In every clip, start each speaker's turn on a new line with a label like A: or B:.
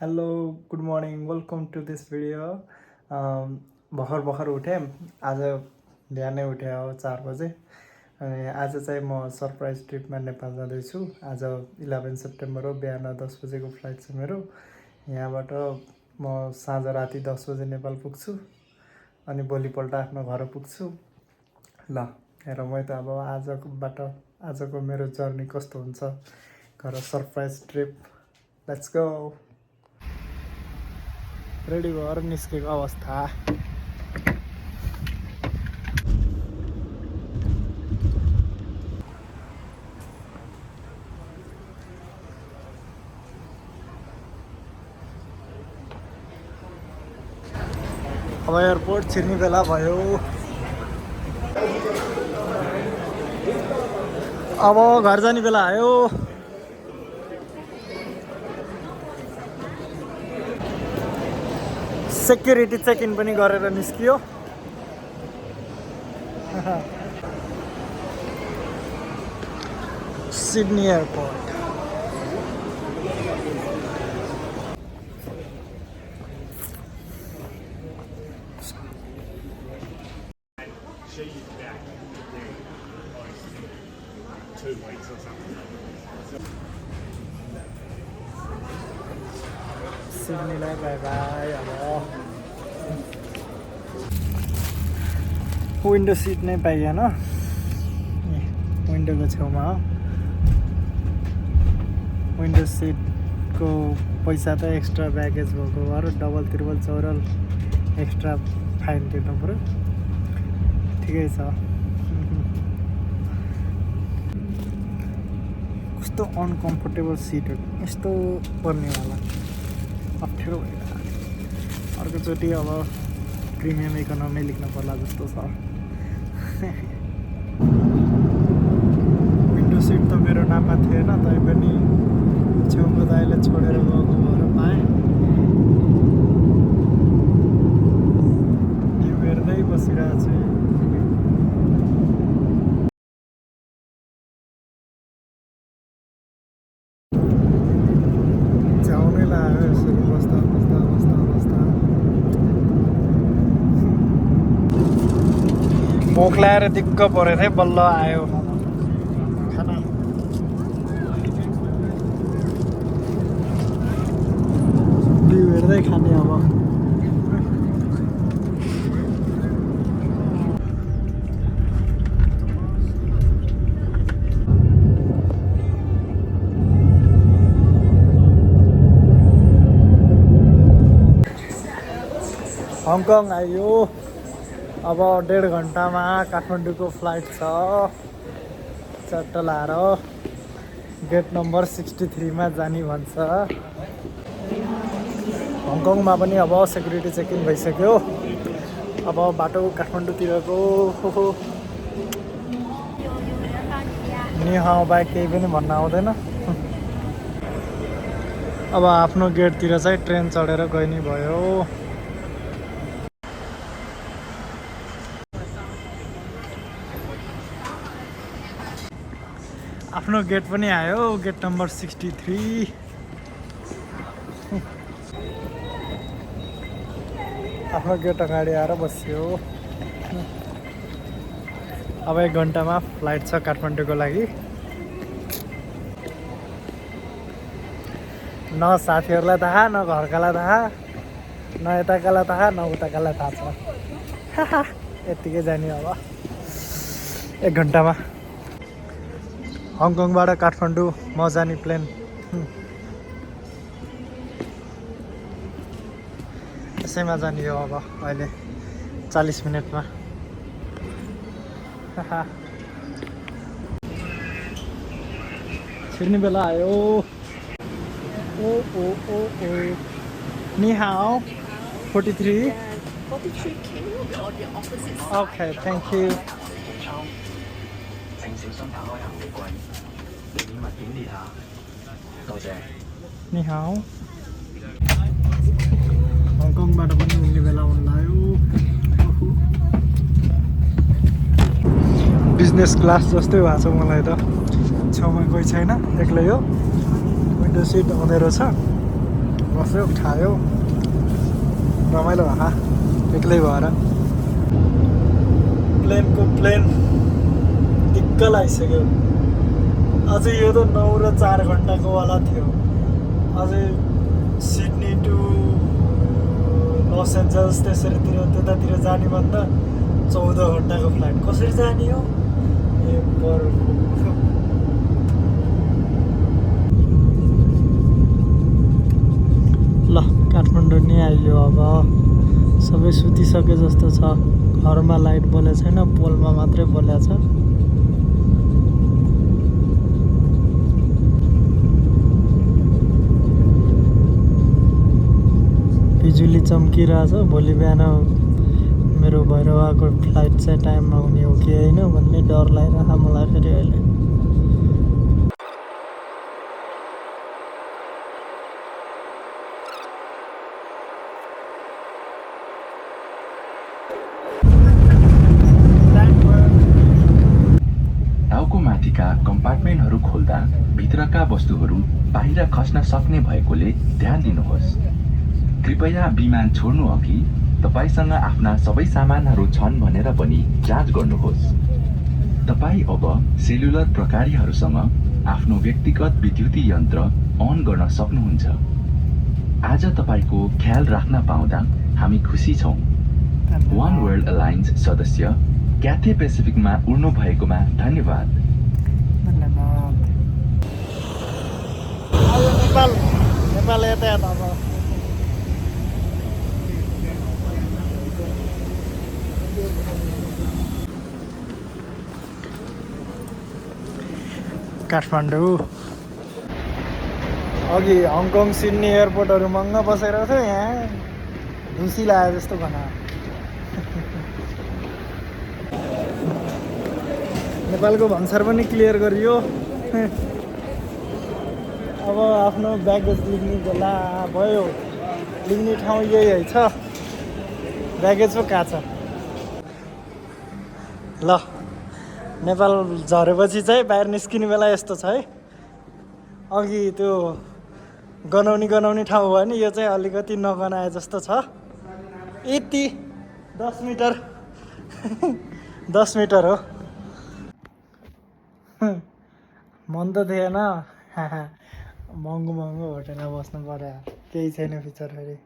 A: Hello good morning welcome to this video भर्खर भर्खर उठेँ आज बिहानै उठेँ हो 4 बजे अनि आज चाहिँ म सरप्राइज ट्रिपमा नेपाल जाँदैछु आज 11 सेप्टेम्बर हो बिहान 10 बजेको फ्लाइट छ मेरो यहाँबाट म साँझ राति 10 बजे नेपाल पुग्छु अनि भोलिपल्ट आफ्नो घर पुग्छु ल हेरौँ है त अब आजको मेरो जर्नी कस्तो हुन्छ घर surprise trip let's go ready भएर निस्केको अवस्था अब एयरपोर्ट छिर्ने बेला भयो अब घर जाने बेला आयो सेक्युरिटी चेक इन पनि गरेर निस्कियो सिडनी एयरपोर्ट सिडनीलाई बाई बाई अब विन्डो सिट नै पाइएन विन्डोको छेउमा हो विन्डो सिटको पैसा त एक्स्ट्रा ब्यागेज भएको भएर डबल त्रिबल चौरल एक्स्ट्रा फाइन तिर्नु पऱ्यो ठिकै छ कस्तो अनकम्फर्टेबल सिटहरू यस्तो पर्नेवाला अप्ठ्यारो भएर अर्कोचोटि अब प्रिमियम इकोनोमी लेख्नु पर्ला जस्तो छ विन्डो सिट त मेरो नाममा थिएन तैपनि छेउको दाइले छोडेर गएको भएर पाएँ यो हेर्दै बसिरहेको छु झ्याउनै लाग्यो यसरी बस्दा बस्दा बस्दा बस्दा भोक लागेर दिक्क परेको थिएँ बल्ल आयो खाना भ्यू हेर्दै खाने अब हङकङ आयो अब 1.5 घन्टामा काठमाडौँको फ्लाइट छ चट्ट लाएर गेट नम्बर 63 मा जाने भन्छ हङकङमा पनि अब सेक्युरिटी चेक इन भइसक्यो अब बाटो काठमाडौँतिरको नि हाउ बाइक केही पनि भन्न आउँदैन अब आफ्नो गेटतिर चाहिँ ट्रेन चढेर गइने भयो आफ्नो गेट पनि आयो गेट नम्बर 63 आफ्नो गेट अगाडि आएर बस्यो अब 1 घन्टामा फ्लाइट छ काठमाडौँको लागि न साथीहरूलाई थाहा न घरकालाई थाहा न यताकालाई थाहा न उताकालाई थाहा छ यत्तिकै जाने अब 1 घन्टामा हङकङबाट काठमाडौँ म जाने प्लेन त्यसैमा जाने हो अब अहिले 40 मिनटमा छिर्ने बेला आयो ओ ओ ओ ओ नि हाउ 43 Okay, thank you.
B: 請小心打開行李櫃，避免物件跌下。多謝。
A: 你好。हङकङबाट पनि उड्ने बेला हुन्लायो बिजनेस क्लास जस्तै भएको छ मलाई त छेउमा कोही छैन एक्लै हो विन्डो सिट अँधेरो छ बस्यो खायो रमाइलो भएका एक्लै भएर प्लेन दिक्क लागिसक्यो अझै यो त 9 र 4 घन्टाको वाला थियो अझै सिडनी टु लस एन्जल्स त्यसरीतिर त्यतातिर जाने भन्दा 14 घन्टाको फ्लाइट कसरी जाने हो ए ल काठमाडौँ नै आइयो अब सबै सुतिसके जस्तो छ घरमा लाइट बलेको छैन पोलमा मात्रै बलेको छ बिजुली चम्किरहेछ भोलि बिहान मेरो भैरवाको फ्लाइट चाहिँ टाइममा हुने हो कि होइन भन्ने डर लागिरहेको मलाई फेरि अहिले
B: टाउको माथिका कम्पार्टमेन्टहरू खोल्दा भित्रका वस्तुहरू बाहिर खस्न सक्ने भएकोले ध्यान दिनुहोस् कृपया विमान छोड्नु अघि तपाईसँग आफ्ना सबै सामानहरू छन् भनेर पनि जाँच गर्नुहोस् तपाईँ अब सेलुलर प्रकारीहरूसँग आफ्नो व्यक्तिगत विद्युतीय यन्त्र अन गर्न सक्नुहुन्छ आज तपाईँको ख्याल राख्न पाउँदा हामी खुसी छौँ वान वर्ल्ड अलायन्स सदस्य क्याथे पेसिफिकमा उड्नु भएकोमा धन्यवाद
A: नेपाल यातायात अब काठमाडौँ अघि हङकङ सिडनी एयरपोर्टहरू महँगो बसेर थियो यहाँ ढुसी लाग्यो जस्तो भन नेपालको भन्सार पनि क्लियर गरियो अब आफ्नो ब्यागेज लिने बेला भयो लिने ठाउँ यही छ ब्यागेज पो कहाँ छ ल नेपाल झरेपछि चाहिँ बाहिर निस्किने बेला यस्तो छ है अघि त्यो गनाउने ठाउँ भयो नि यो चाहिँ अलिकति नगनाए जस्तो छ यति 10 मिटर 10 मिटर हो मन त थिएन महँगो होटेलमा बस्नु पर्यो केही छैन फिचर फेरि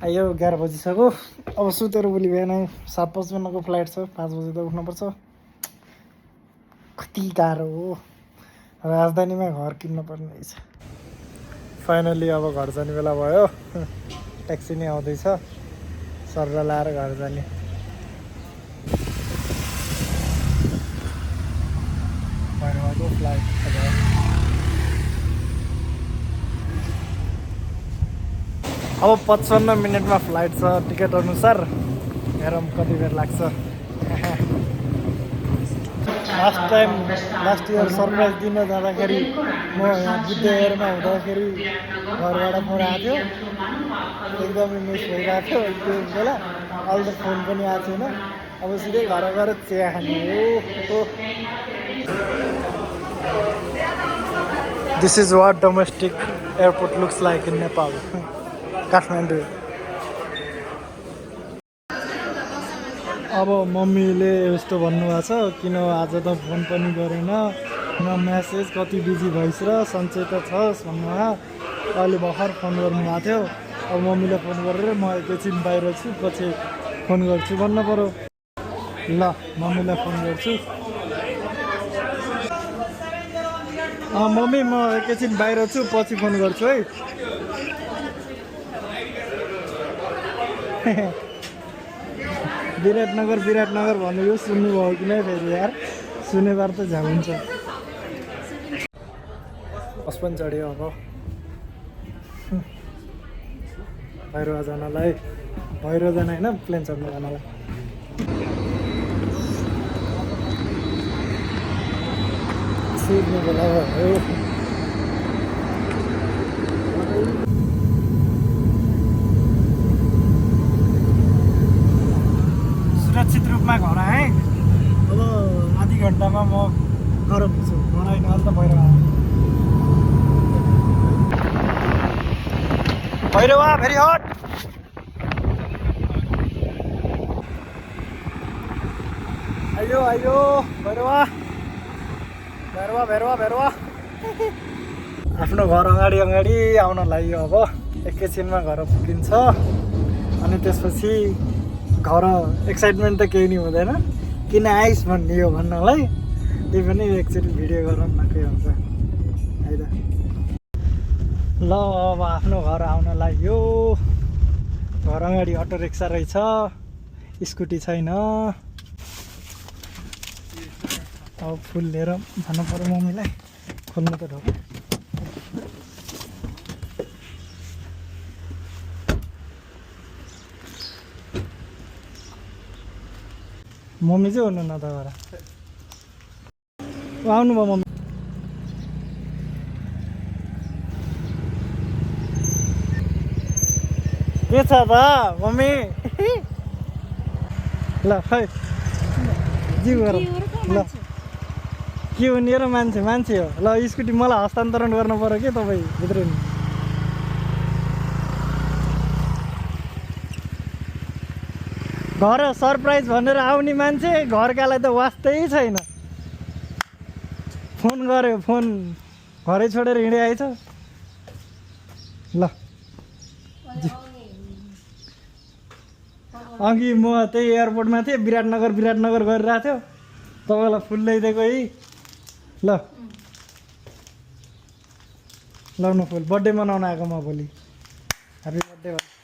A: आयो 11 बजिसक्यो अब सुतेर भोलि बिहान 7:55को फ्लाइट छ 5 बजी त उठ्नुपर्छ कति गाह्रो हो राजधानीमा घर किन्न पर्ने रहेछ फाइनली अब घर जाने बेला भयो ट्याक्सी नै आउँदैछ सरर लाएर घर जाने भैरवाको फ्लाइट अब 55 मिनटमा फ्लाइट छ टिकट अनुसार हेरौँ कति बेर लाग्छ लास्ट इयर सरप्राइज दिन जाँदाखेरि म यहाँ बुद्ध एयरमा हुँदाखेरि घरबाट फोन आएको थियो एकदमै मिस भइरहेको थियो त्यो बेला अहिले त फोन पनि आएको थिएन अब सिधै घर गएर चिया खाने हो this is what domestic airport looks like in Nepal Kathmandu अब मम्मीले यस्तो भन्नुभएको छ किन आज त फोन पनि गरेन न म्यासेज कति बिजी भइस् र सन्चै त छस् भन्नुभयो अहिले भर्खर फोन गर्नुभएको थियो अब मम्मीलाई फोन गरेर म एकैछिन बाहिर छु पछि फोन गर्छु भन्नु पऱ्यो ल मम्मीलाई फोन गर्छु मम्मी म एकैछिन बाहिर छु पछि फोन गर्छु है विराटनगर भनेको सुन्नुभयो कि नै फेरि यार सुनेबार त झ्याउ हुन्छ बस पनि चढ्यो अब भैरवा जानलाई भैरवा जान होइन प्लेन चढ्नु जानलाई सिक्ने बेला भयो सुरक्षित रूपमा घर आएँ अब आधी घन्टामा म घर पुग्छु घर आइन अहिले त भइरहेको भैरवा भेरी हट आयो आयो भैरवा भेरवा भेरवा भेरवा आफ्नो घर अगाडि अगाडि आउन लाग्यो अब एकैछिनमा घर पुगिन्छ अनि त्यसपछि घर एक्साइटमेन्ट त केही नि हुँदैन किन आइस भन्ने हो भन्नलाई त्यही पनि एकचोटि भिडियो गरौँ न के हुन्छ है त ल अब आफ्नो घर आउन लाग्यो घर अगाडि अटो रिक्सा रहेछ स्कुटी छैन अब फुल लिएर भन्नु पर्यो मम्मीलाई खोल्नु त ढोका मम्मी चाहिँ हुनु न त घर आउनुभयो मम्मी के छ त मम्मी ल खै जिउ गर ल के हो नि र मान्छे मान्छे हो ल स्कुटी मलाई हस्तान्तरण गर्नु पर्यो के तपाईँ भित्र नि घर सरप्राइज भनेर आउने मान्छे घरकालाई त वास्तै छैन फोन गर्यो फोन घरै छोडेर हिँडे आएछ ल अघि म त्यही एयरपोर्टमा थिएँ विराटनगर गरिरहेको थियो तपाईँलाई फुल ल्याइदिएको है ल लाउनु फुल बर्थडे मनाउन आएको म भोलि ह्याप्पी बर्थडे